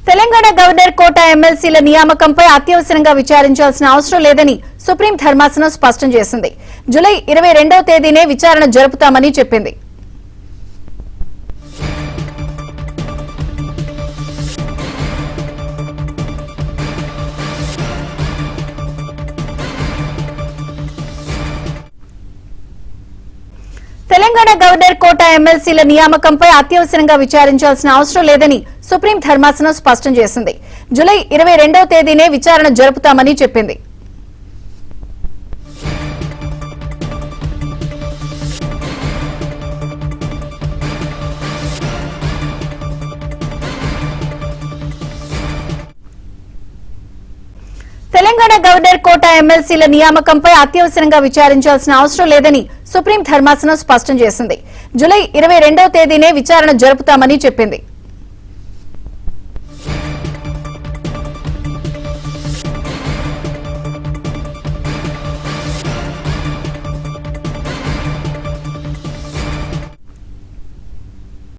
Telangana governor కోట ఎమ్మెల్సీల నియామకంపై అత్యవసరంగా విచారించాల్సిన అవసరం లేదని సుప్రీం ధర్మాసనం స్పష్టం చేసింది. జూలై 22వ తేదీనే విచారణ జరుపుతామని చెప్పింది. తెలంగాణ గవర్నర్ కోట ఎమ్మెల్సీల నియామకంపై అత్యవసరంగా విచారించాల్సిన అవసరం లేదని సుప్రీం ధర్మాసనం స్పష్టం చేసింది. జూలై 22వ తేదీనే విచారణ జరుపుతామని చెప్పింది. తెలంగాణ గవర్నర్ కోట ఎమ్మెల్సీల నియామకంపై అత్యవసరంగా విచారించాల్సిన అవసరం లేదని సుప్రీం ధర్మాసనం స్పష్టం చేసింది. జూలై 22వ తేదీనే విచారణ జరుపుతామని చెప్పింది.